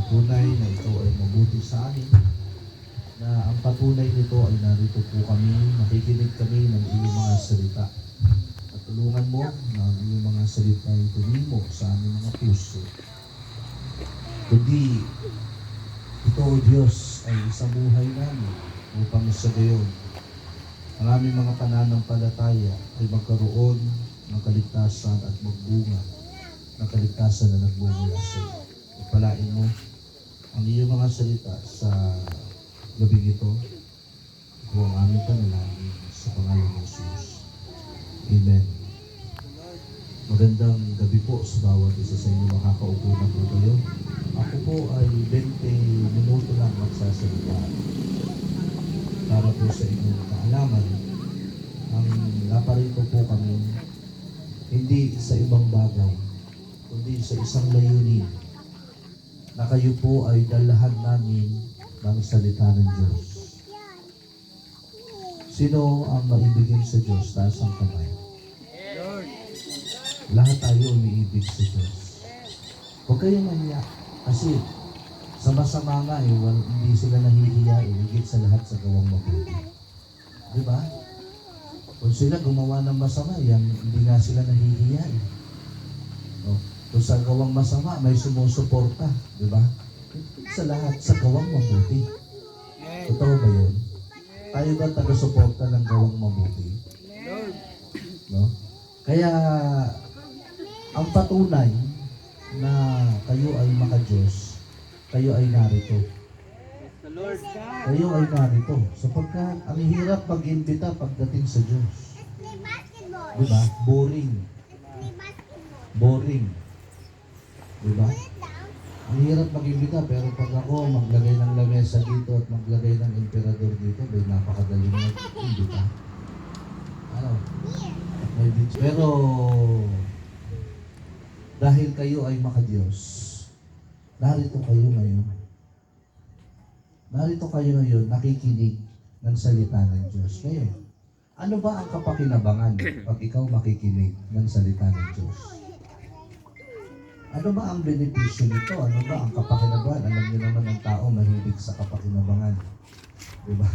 Tunay na ito ay mabuti sa amin, na ang patunay nito ay narito po kami, nakikinig kami ng iyong mga salita. At tulungan mo na ang iyong mga salita ay tumimo sa aming mga puso. Kundi ito, O Diyos, ay isang buhay namin upang sa gayon ang aming mga pananampalataya ay magkaroon ng kaligtasan at magbunga ng kaligtasan na nagmumula sa iyo. Pagpalain mo ang iyong mga salita sa gabing ito. Ito ang aming panalangin sa pangalan ng Jesus. Amen. Magandang gabi po sa bawat isa sa inyo. Makakaupo na po kayo. Ako po ay 20 minuto lang magsasalita para po sa inyong kaalaman. Ang naparito po kami hindi sa ibang bagay, kundi sa isang layunin na kayo po ay dalahan namin ng salita ng Diyos. Sino ang maibigin sa Diyos? Taas ang kamay. Lahat tayo umiibig sa Diyos. Huwag kayong mahiya. Kasi sa masama nga hindi sila nahihiya, higit sa lahat sa gawang mabuti. Di ba? Kung sila gumawa ng masama, hindi nga sila nahihiya. No? Kung sa gawang masama, may sumusuporta. Di ba? Sa lahat, sa gawang mabuti. Totoo ba yun? Tayo ba taga-suporta ng gawang mabuti? No? Kaya, ang patunay na kayo ay maka-Diyos, kayo ay narito. Kayo ay narito. Sapagkat ang hirap mag-imbita pagdating sa Diyos. Diba? Boring. Boring. Diba? Ang hirap mag-imbita, pero pag ako maglagay ng lamesa dito at maglagay ng emperador dito, may napakadaling mag-imbita. Ano? Pero dahil kayo ay maka-Diyos, narito kayo ngayon. Narito kayo ngayon, nakikinig ng salita ng Diyos. Ngayon, ano ba ang kapakinabangan pag ikaw makikinig ng salita ng Diyos? Ano ba ang benepisyo nito? Ano ba ang kapakinabangan? Alam niyo naman ang tao mahilig sa kapakinabangan. Diba?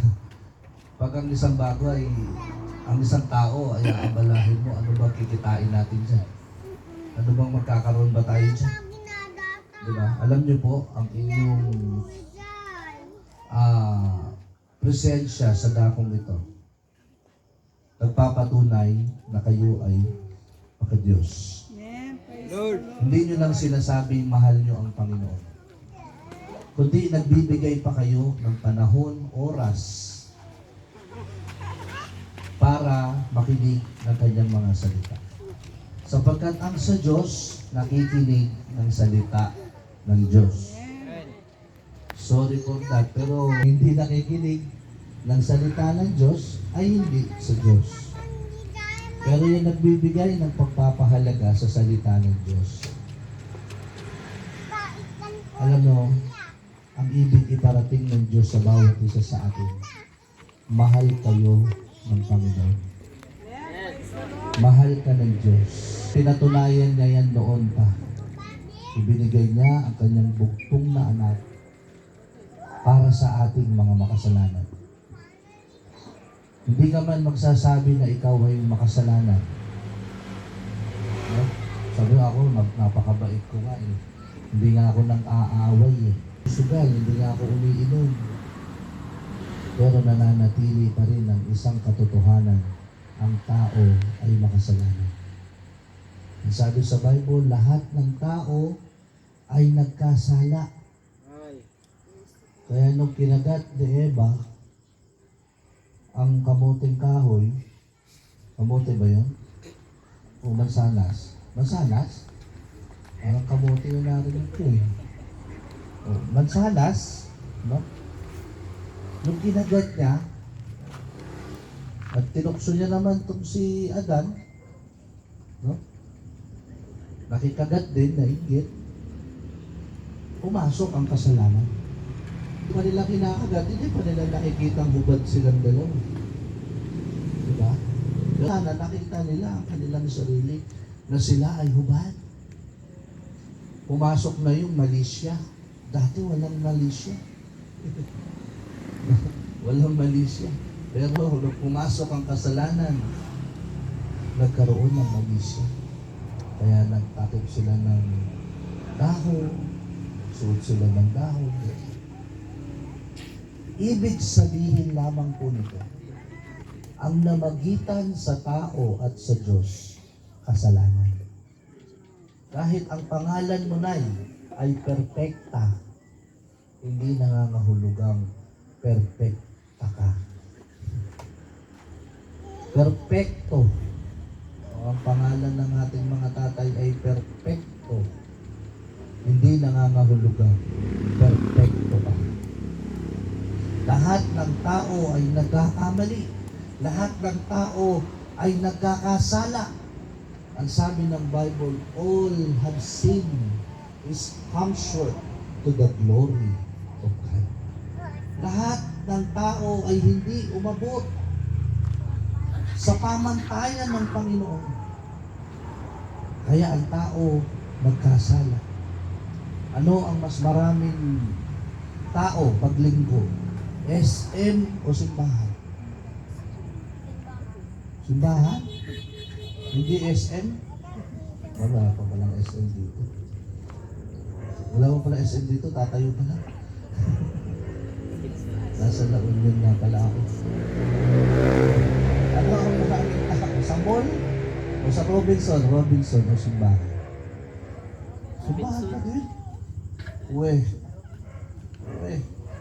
Pag ang isang bagay, ang isang tao ay aabalahin mo, ano ba kikitain natin dyan? Ano bang magkakaroon ba tayo dyan? Diba? Alam niyo po, ang inyong presensya sa dakong ito nagpapatunay na kayo ay maka-Diyos. Lord. Hindi nyo lang sinasabing mahal nyo ang Panginoon, kundi nagbibigay pa kayo ng panahon, oras para makinig ng kanyang mga salita. Sapagkat ang sa Diyos, nakikinig ng salita ng Diyos. Sorry for that, pero hindi nakikinig ng salita ng Diyos ay hindi sa Diyos. Pero yung nagbibigay ng pagpapahalaga sa salita ng Diyos. Alam mo, ang ibig iparating ng Diyos sa bawat isa sa atin. Mahal kayo ng Panginoon. Mahal ka ng Diyos. Pinatunayan niya yan noon pa. Ibinigay niya ang kanyang bugtong na anak para sa ating mga makasalanan. Hindi ka man magsasabi na ikaw ay makasalanan. No? Sabi ako, napakabait ko nga eh. Hindi nga ako nang aaway eh. Sugal, hindi nga ako umiinom. Pero nananatili pa rin ang isang katotohanan. Ang tao ay makasalanan. Sabi sa Bible, lahat ng tao ay nagkasala. Kaya nung kinagat ni Eva ang kamuting kahoy, kamote ba yun? O mansanas? Mansanas? Parang kamote yung narinig ko eh. O, mansanas, no? Nung kinagat niya, at tinukso niya naman itong si Adan, no? Nakikagat din, nainggit, pumasok ang kasalanan. Hindi pa nila kinakagat, hindi pa nila nakikita ang hubad silang dalawa. Diba? Sana nakita nila ang kanilang sarili na sila ay hubad. Pumasok na yung malisya. Dati walang malisya. Walang malisya. Pero nung pumasok ang kasalanan, nagkaroon ng malisya. Kaya nagtakip sila ng dahon, suot sila ng dahon. Ibig sabihin lamang po nito, ang namagitan sa tao at sa Diyos, kasalanan. Kahit ang pangalan mo ay perpekta, hindi nangangahulugang perpekta ka. Perpekto. O, ang pangalan ng ating mga tatay ay perpekto. Hindi nangangahulugang perpekto ka. Lahat ng tao ay nagkakamali. Lahat ng tao ay nagkakasala. Ang sabi ng Bible, all have sinned is come short to the glory of God. Lahat ng tao ay hindi umabot sa pamantayan ng Panginoon. Kaya ang tao nagkasala. Ano ang mas maraming tao paglinggo? SM o simbahan? Simbahan? Hindi SM? Wala pa palang SM dito. Wala pa pala SM dito, tatayo pa lang. Nasa La Union na pala ako. Ano ang maraming tao? Sa mall? O sa Robinson? Robinson o simbahan? Simbahan pa din? Uwe,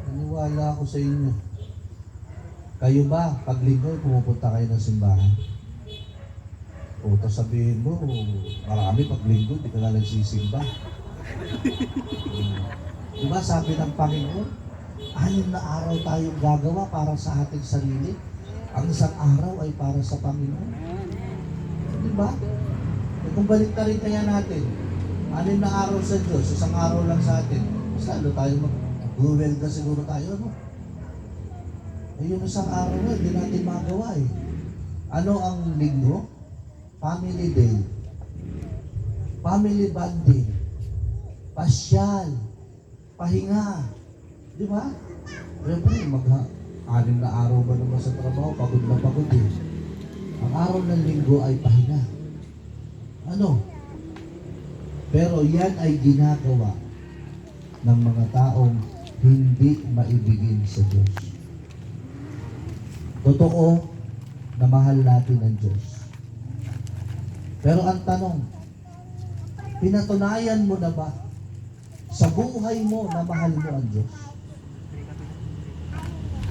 naniwala ako sa inyo. Kayo ba, pag linggo, pumupunta kayo ng simbahan? O, tapos sabihin mo, marami pag linggo, di ka na nagsisimba. Diba sabi ng Panginoon, 6 na araw tayong gagawa para sa ating sarili. Ang isang araw ay para sa Panginoon. Diba? E kung balik na rin kaya natin, 6 na araw sa Diyos, isang araw lang sa atin, mas lalo tayo mag-welga siguro tayo, no? Eh yung isang araw na, hindi natin magawa eh. Ano ang linggo? Family day. Family bonding. Pasyal. Pahinga. Di ba? Siyempre, 6 na araw ba naman sa trabaho, pagod na pagod eh. Ang araw ng linggo ay pahinga. Ano? Pero yan ay ginagawa ng mga taong hindi maibigin sa Diyos. Totoo na mahal natin ang Diyos. Pero ang tanong, pinatunayan mo na ba sa buhay mo na mahal mo ang Diyos?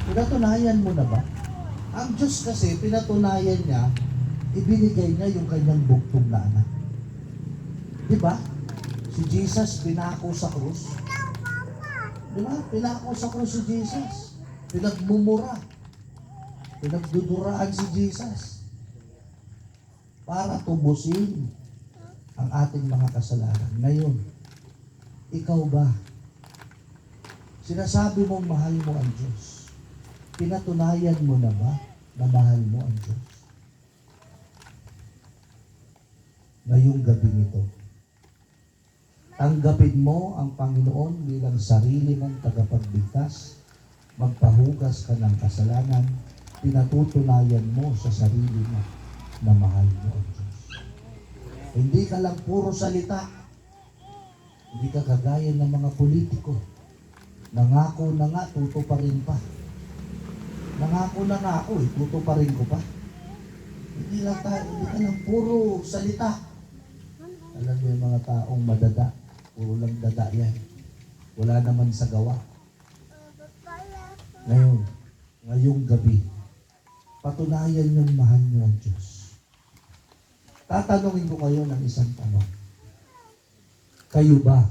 Pinatunayan mo na ba? Ang Diyos kasi, pinatunayan niya, ibinigay niya yung kanyang bugtong na anak. Diba? Si Jesus pinako sa krus. Diba? Pinako sa krus si Jesus. Pinagmumura. Pinagduduraan si Jesus. Para tubusin ang ating mga kasalanan. Ngayon, ikaw ba? Sinasabi mong mahal mo ang Diyos. Pinatunayan mo na ba na mahal mo ang Diyos? Ngayong gabi nito, tanggapin mo ang Panginoon bilang sarili mong tagapagligtas, magpahugas ka ng kasalanan, pinatutunayan mo sa sarili mo na mahal mo ang Diyos. Hindi ka lang puro salita. Hindi ka kagaya ng mga politiko. Nangako na nga, tutuparin pa. Nangako na nga ako, tutuparin ko pa. Hindi ka lang puro salita. Alam mo yung mga taong madada, puro lang dada yan. Wala naman sa gawa. Ngayong gabi, patunayan yung mahal niyo ang Diyos. Tatanungin ko kayo ng isang tanong. Kayo ba?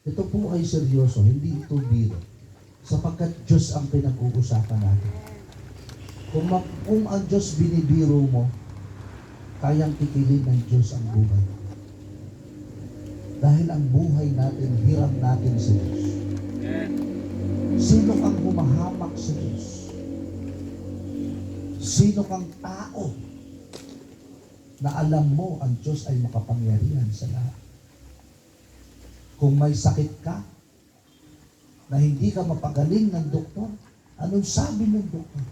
Ito po ay seryoso, hindi ito biro. Sapagkat Diyos ang pinag-uusapan natin. Kung ang Diyos binibiro mo, kayang tikilin ng Diyos ang buhay. Dahil ang buhay natin, hiram natin sa Diyos. Sino kang humahamak sa Diyos? Sino kang tao na alam mo ang Diyos ay makapangyarihan sa lahat? Kung may sakit ka, na hindi ka mapagaling ng doktor, anong sabi ng doktor?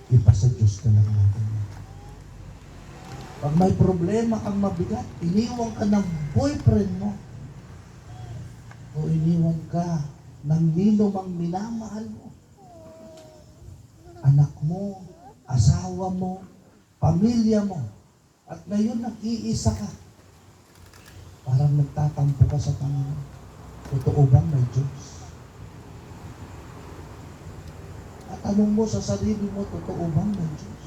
Ipasa Diyos ka lang natin. Pag may problema kang mabigat, iniwan ka ng boyfriend mo, o iniwan ka ng ninumang minamahal mo, anak mo, asawa mo, pamilya mo, at ngayon nag-iisa ka, parang nagtatampo ka sa Panginoon. Totoo bang may Diyos? At tanong mo sa sarili mo, totoo bang may Diyos?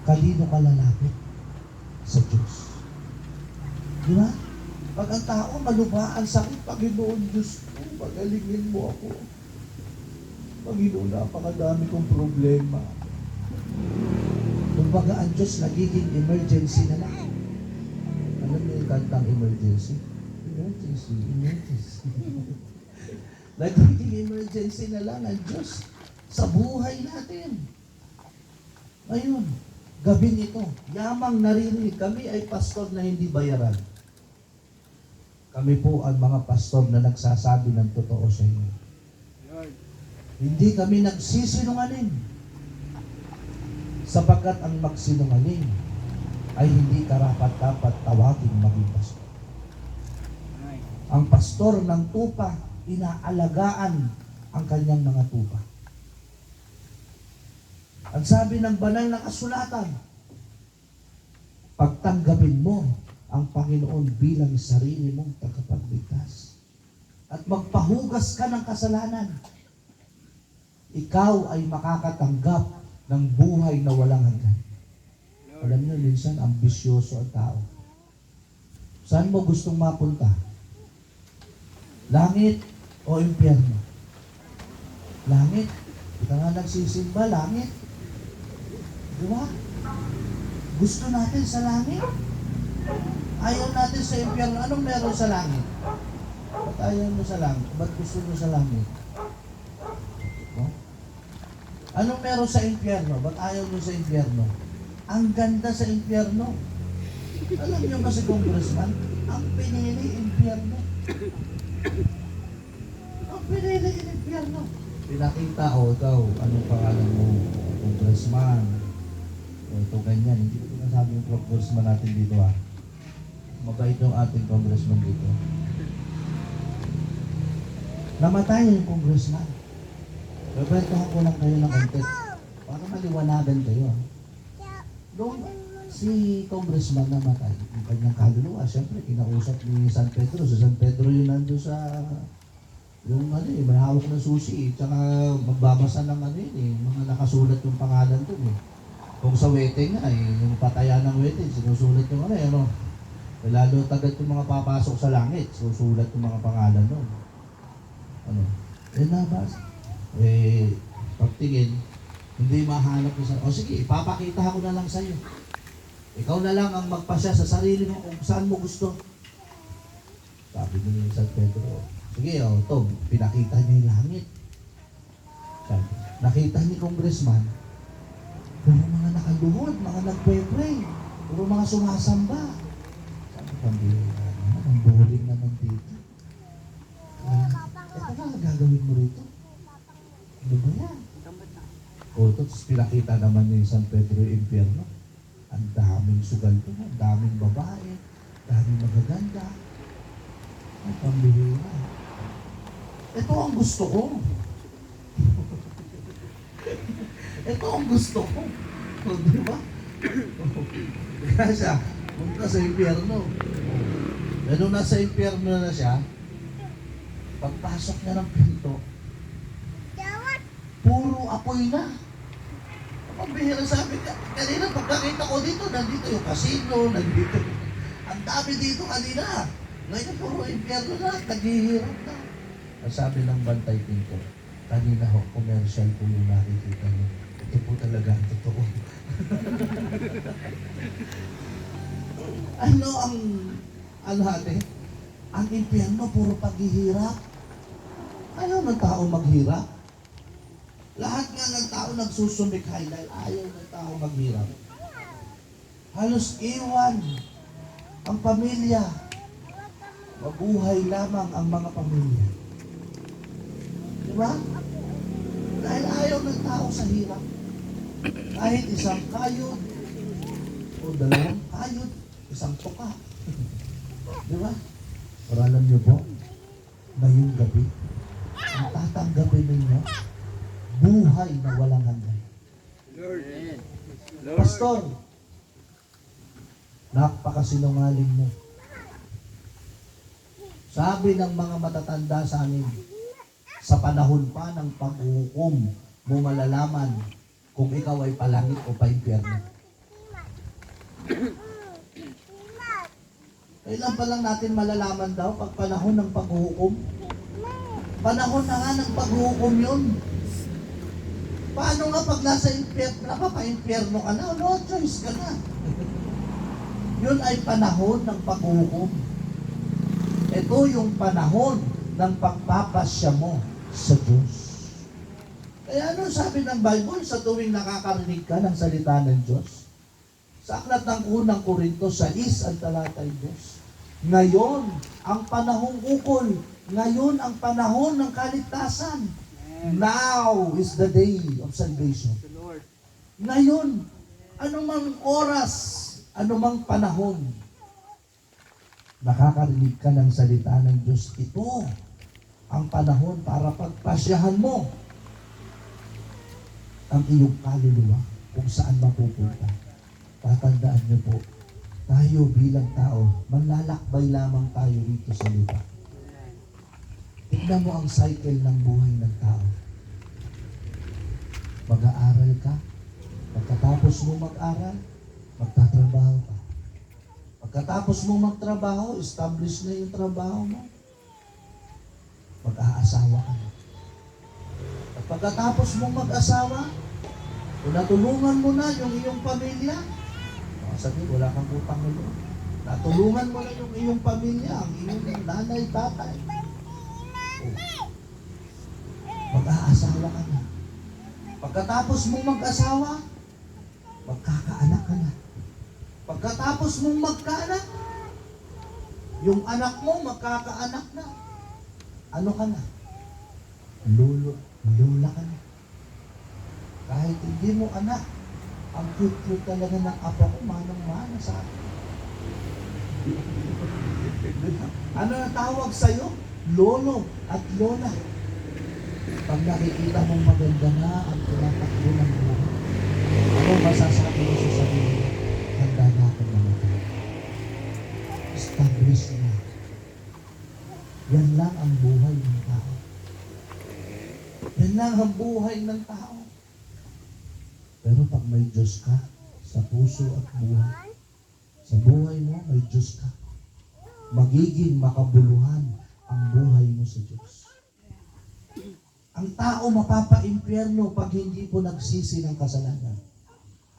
Kanino ka lalapit? Sa Diyos. Di ba? Pag ang tao malubhaan sakit, Panginoon Diyos ko, pagalingin mo ako. Panginoon, napakadami kong problema. Kumbaga ang Diyos nagiging emergency na lang. Alam niyo yung kantang emergency? Emergency. Nagiging emergency na lang ang Diyos sa buhay natin. Ngayon, gabing ito, yamang naririnig, kami ay pastor na hindi bayaran. Kami po ang mga pastor na nagsasabi ng totoo sa inyo. Hindi kami nagsisinungaling. Sapagkat ang magsinungaling ay hindi karapat-dapat tawagin maging pastor. Ang pastor ng tupa, inaalagaan ang kanyang mga tupa. Ang sabi ng banal na kasulatan, pagtanggapin mo ang Panginoon bilang sarili mong tagapagligtas at magpahugas ka ng kasalanan, ikaw ay makakatanggap ng buhay na walang hanggan. Alam niyo, minsan ambisyoso ang tao. Saan mo gustong mapunta? Langit o impyerno? Langit. Kita nga nagsisimba, langit. Di ba? Gusto natin sa langit. Ayaw natin sa impyerno. Anong meron sa langit? Ba't ayaw mo sa langit? Ba't gusto mo sa langit? No? Anong meron sa impyerno? Ba't ayaw mo sa impyerno? Ang ganda sa impyerno. Alam niyo ba si Congressman? Ang pinili impyerno. Ang pinili impyerno. Pinakita o ikaw, anong pangalan mo? Congressman. O ito ganyan. Hindi ko sinasabi yung congressman natin dito ha. Mabait yung ating congressman dito. Namatay yung congressman. Pwede ko lang kayo ng konti para maliwanagan kayo. Noong si congressman namatay, yung kanyang kaluluwa, siyempre, kinausap ni San Pedro. Sa San Pedro yun nandun sa, yung manahawak ng susi, tsaka magbabasa ng mga nakasulat yung pangalan dun eh. Kung sa wedding nga yung patayan ng wedding, sinusulat yung lalo tagad yung mga papasok sa langit, sinusulat yung mga pangalan dun. Nabasa. Pagtingin, hindi mahanap ko sa... O sige, ipapakita ko na lang sa'yo. Ikaw na lang ang magpasya sa sarili mo kung saan mo gusto. Sabi ni San Pedro, sige, Tom, pinakita niya yung langit. Sabi, nakita ni Congressman, puro mga nakaluhod, mga nagpe-pray, puro mga sumasamba. Sabi, pambira naman, ang boring naman dito. Ito na, gagawin mo rito. Ano ba yan? Tapos pinakita naman ni San Pedro yung impyerno. Ang daming sugal doon, ang daming babae, daming magaganda. Ay, pambihira. Ito ang gusto ko. Ito ang gusto ko. Di ba? Kaya siya, punta sa impyerno. Nung nasa impyerno na siya, pagpasok niya ng pinto, puro apoy na. Ang bihira sabi niya, kanina pagkakita ko dito, nandito yung casino, nandito. Ang dami dito kanina. Ngayon puro impyerno na, naghihirap na. Ang sabi ng bantay pinto, kanina ho, commercial po yung nakikita niyo. Ito po talaga ang totoo. Ano ate? Ang impyerno, puro paghihirap. Ayaw ng tao maghirap. Lahat nga ng tao nagsusumikhay dahil ayaw ng tao maghirap. Halos iwan ang pamilya. Mabuhay lamang ang mga pamilya. Diba? Dahil ayaw ng tao sa hirap. Kahit isang kayod, o dalawang kayod, isang tuka. Diba? Pero alam niyo po, ngayong gabi, ang tatanggapin ninyo, buhay na walang hanggan. Pastor, napakasinungaling mo. Sabi ng mga matatanda sa amin, sa panahon pa ng paghuhukom mo malalaman kung ikaw ay palangit o paimpyerno. Kailan pa lang natin malalaman daw pag panahon ng paghuhukom? Panahon na nga ng paghuhukom yun. Paano nga pag nasa impyerno, napapa-impyerno ka na, no choice ka na. Yun ay panahon ng paghuhukom. Ito yung panahon ng pagpapasya mo sa Diyos. Kaya ano sabi ng Bible sa tuwing nakakarinig ka ng salita ng Diyos? Sa aklat ng unang Korinto 6 ang talatay 2. Ngayon, ang panahong ukol. Ngayon, ang panahon ng kaligtasan. Now is the day of salvation. Ngayon, anumang oras, anumang panahon, nakakarinig ka ng salita ng Diyos. Ito ang panahon para pagpasyahan mo ang iyong kaluluwa kung saan mapupunta. Tatandaan niyo po, tayo bilang tao, manlalakbay lamang tayo rito sa lupa. Tignan mo ang cycle ng buhay ng tao. Mag-aaral ka, pagkatapos mo mag-aral, magtatrabaho ka. Pagkatapos mo magtrabaho, establish na yung trabaho mo, mag-aasawa ka na. At pagkatapos mo mag-asawa, kung natulungan mo na yung iyong pamilya, sabi, wala kang utang na loob. Natulungan mo na yung iyong pamilya, ang iyong nanay, tatay. Mag-aasawa ka na. Pagkatapos mong mag-asawa, magkakaanak ka na. Pagkatapos mong magkaanak, yung anak mo magkakaanak na. Ano ka na? Lula ka na. Kahit hindi mo anak, ang cute-cute talaga ng apo ko, manang-mana sa akin. Ano na tawag sa'yo? Lolo at lola. Pag nakikita mong maganda na ang tinatakbo ng buhay, ano masasabi mo sa sarili mo? Handa na ako mamatay. Establish na. Yan lang ang buhay ng tao. Yan lang ang buhay ng tao. Pero pag may Diyos ka sa puso at buhay, sa buhay mo may Diyos ka, magiging makabuluhan ang buhay mo sa Diyos. Ang tao mapapa-impyerno pag hindi po nagsisi ng kasalanan.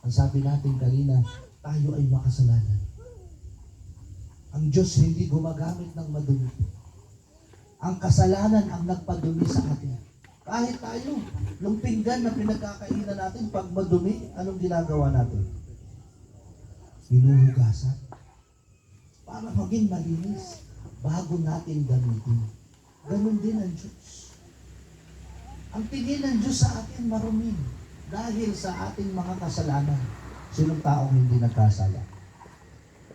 Ang sabi natin kanina, tayo ay makasalanan. Ang Diyos hindi gumagamit ng madumi. Ang kasalanan ang nagpadumi sa atin. Kahit tayo, yung pinggan na pinagkakainan natin, pag madumi, anong ginagawa natin? Hinuhugasan. Para maging malinis, bago natin gamitin. Ganun din ang Diyos. Ang tingin ng Diyos sa atin marumi dahil sa ating mga kasalanan. Sinong taong hindi nagkasala?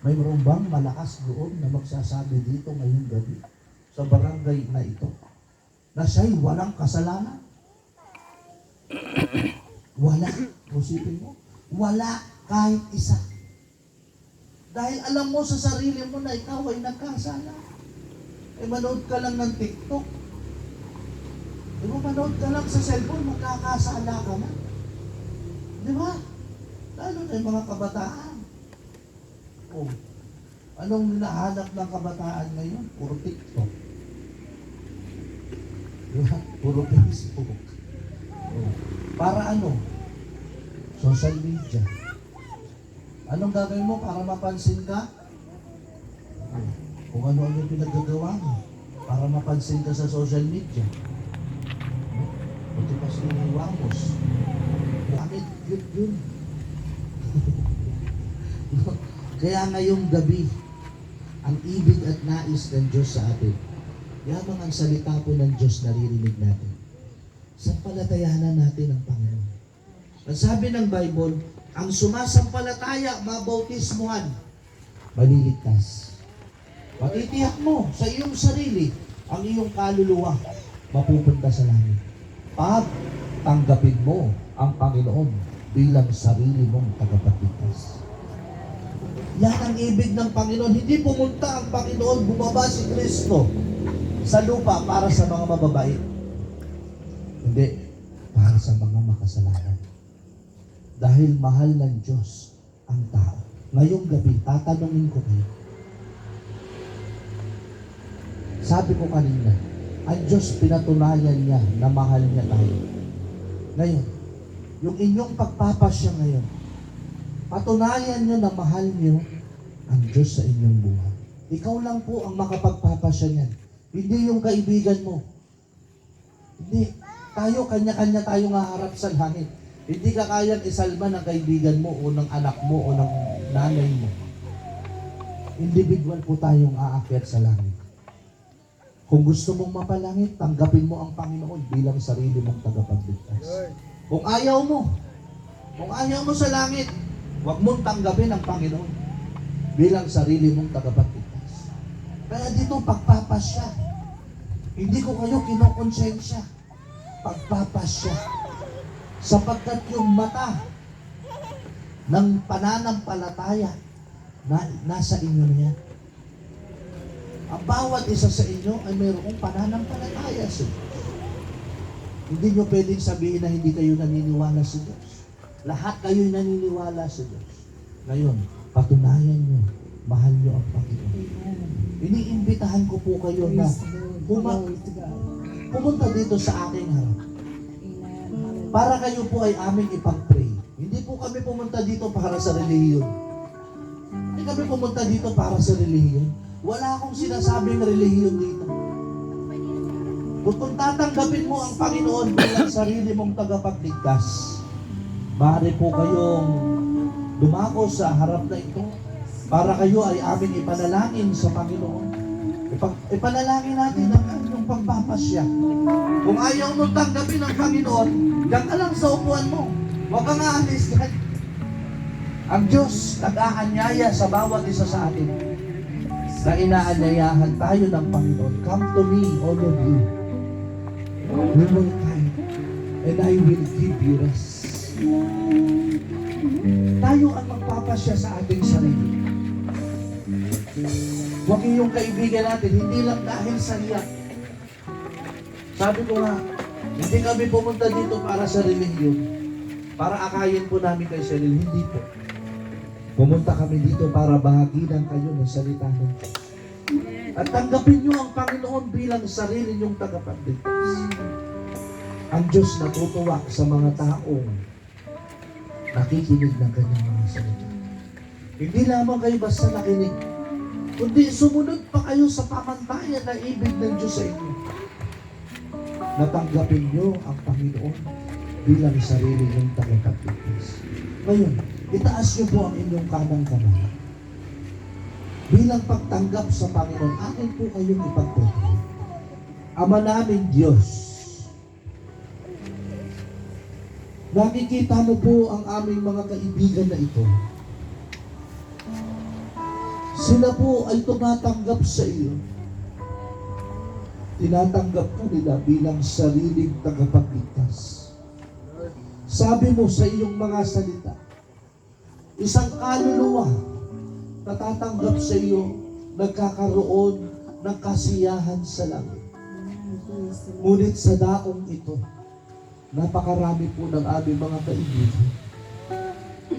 Mayroon bang malakas loob na magsasabi dito ngayong gabi sa barangay na ito na siya'y walang kasalanan? Wala. Pusipin mo. Wala kahit isa. Dahil alam mo sa sarili mo na ikaw ay nagkasala. Eh manood ka lang ng TikTok. Di ba manood ka lang sa cellphone, magkakasala ka na. Di ba? Lalo na yung mga kabataan. Oh, anong hinahanap ng kabataan ngayon? Puro TikTok. Diba? Puro Facebook. Oh. Para ano? Social media. Anong gagawin mo para mapansin ka? Oh. Kung ano-ano yung pinagagawa mo para mapansin ka sa social media. Ito pa si Ramos. Bakit yun? Kaya ngayong gabi, ang ibig at nais ng Diyos sa atin, yamang ang salita po ng Diyos naririnig natin. Sampalatayanan natin ang Panginoon. Ang sabi ng Bible, ang sumasampalataya, mabautismuhan, maliligtas. Matitiyak mo sa iyong sarili, ang iyong kaluluwa, mapupunta sa langit. Pag tanggapin mo ang Panginoon bilang sarili mong tagapagligtas. Yan ang ibig ng Panginoon. Hindi pumunta ang Panginoon, bumaba si Kristo sa lupa para sa mga mababait. Hindi, para sa mga makasalanan. Dahil mahal ng Diyos ang tao. Ngayong gabi, tatanungin ko kayo. Sabi ko kanina, ang Diyos pinatunayan niya na mahal niya tayo. Ngayon, yung inyong pagpapasya ngayon, patunayan niyo na mahal niyo ang Diyos sa inyong buhay. Ikaw lang po ang makapagpapasya niyan. Hindi yung kaibigan mo. Hindi. Tayo, kanya-kanya tayo nga harap sa langit. Hindi ka kayang isalba ng kaibigan mo o ng anak mo o ng nanay mo. Individual po tayong aakyat sa langit. Kung gusto mong mapalangit, tanggapin mo ang Panginoon bilang sarili mong tagapagligtas. Kung ayaw mo sa langit, huwag mong tanggapin ang Panginoon bilang sarili mong tagapagligtas. Kaya dito, pagpapasya. Hindi ko kayo kinokonsensya. Pagpapasya. Sapagkat yung mata ng pananampalataya nasa inyo niya. Ang bawat isa sa inyo ay mayroong pananampalataya sa Diyos. Hindi nyo pwedeng sabihin na hindi kayo naniniwala sa Diyos. Lahat kayo'y naniniwala sa Diyos. Ngayon, patunayan nyo, mahal nyo ang Panginoon. Iniimbitahan ko po kayo na pumunta dito sa aking harap. Para kayo po ay aming ipag-pray. Hindi po kami pumunta dito para sa relihiyon. Hindi kami pumunta dito para sa relihiyon. Wala akong sinasabing relihiyon dito. Kung tatanggapin mo ang Panginoon bilang sarili mong tagapagligtas, maaari po kayong dumako sa harap na ito para kayo ay aming ipanalangin sa Panginoon. Ipanalangin natin ang inyong pagpapasya. Kung ayaw mo tanggapin ang Panginoon, diyan ka lang sa upuan mo. Huwag kang aalis. Ang Diyos nag-aanyaya sa bawat isa sa atin na inaanyayahan tayo ng Panginoon. Come to me, all of you. We will come and I will give you rest. Tayo ang magpapasya sa ating sarili. Huwag yung kaibigan natin, hindi lang dahil sa hiyak. Sabi ko nga, hindi kami pumunta dito para sa relihiyon. Para akayin po namin kay sarili. Hindi po. Pumunta kami dito para bahaginan kayo ng salita ng Diyos. At tanggapin nyo ang Panginoon bilang sarili nyong tagapagligtas. Ang Diyos natutuwa sa mga taong nakikinig ng kanyang mga salita. Hindi lamang kayo basta nakinig, kundi sumunod pa kayo sa pamantayan na ibig ng Diyos sa inyo. Natanggapin nyo ang Panginoon bilang sarili nyong tagapagligtas. Ngayon, itaas nyo po ang inyong kanang kamay. Bilang pagtanggap sa Panginoon, akin po kayong ipagpatuloy. Ama namin Diyos, nakikita mo po ang aming mga kaibigan na ito. Sila po ay tumatanggap sa iyo. Tinatanggap ka nila bilang sariling tagapagligtas. Sabi mo sa iyong mga salita, isang kaluluwa na tatanggap sa iyo, nagkakaroon ng kasiyahan sa langit. Ngunit sa daong ito, napakarami po ng aming mga kaibigan.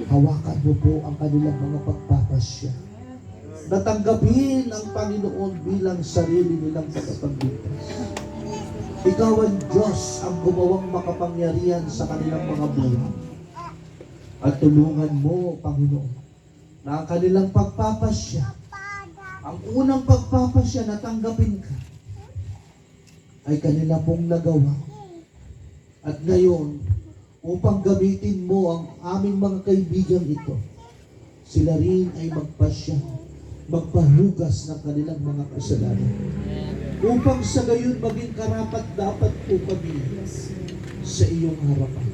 Hawakan mo po ang kanilang mga pagpapasya. Natanggapin ang Panginoon bilang sarili nilang tagapagligtas. Ikaw ang Diyos ang gumawang makapangyarihan sa kanilang mga buhay. At tulungan mo, Panginoon, na ang kanilang pagpapasya, ang unang pagpapasya na tanggapin ka, ay kanila pong nagawa. At ngayon, upang gamitin mo ang aming mga kaibigan ito, sila rin ay magpasya, magpahugas ng kanilang mga kasalanan. Upang sa gayon maging karapat dapat po kami sa iyong harapan.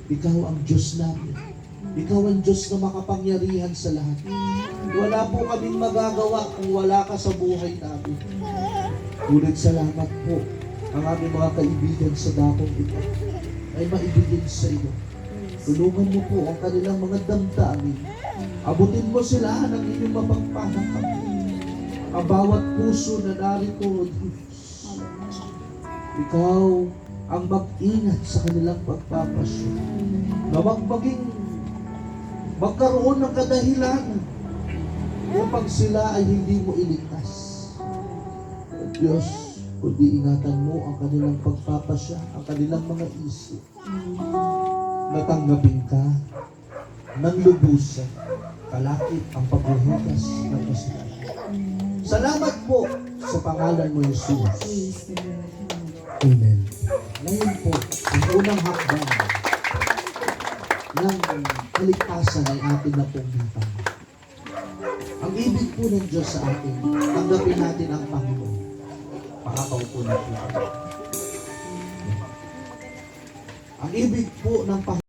Ikaw ang Diyos namin. Ikaw ang Diyos na makapangyarihan sa lahat. Wala po kaming magagawa kung wala ka sa buhay namin. Ngunit salamat po ang aming mga kaibigan sa dakong ito ay maibigin sa iyo. Tulungan mo po ang kanilang mga damdamin. Abutin mo sila ng inyong mapagpalang kami. Ang bawat puso na narito, Diyos. Ikaw ang mag-ingat sa kanilang pagpapasyo. Na magkaroon ng kadahilanan upang sila ay hindi mo iligtas. Diyos, kundi ingatan mo ang kanilang pagpapasya, ang kanilang mga isip. Natanggapin ka ng lubusan, kalakip ang paghuhugas ng kasalanan. Salamat po sa pangalan mo, Jesus. Amen. Ngayon po, ang unang hakbang ng kaligtasan ay atin na pong bintang. Ang ibig po ng Diyos sa atin, tanggapin natin ang Panginoon. Pakakaupo natin. Ang ibig po ng Panginoon,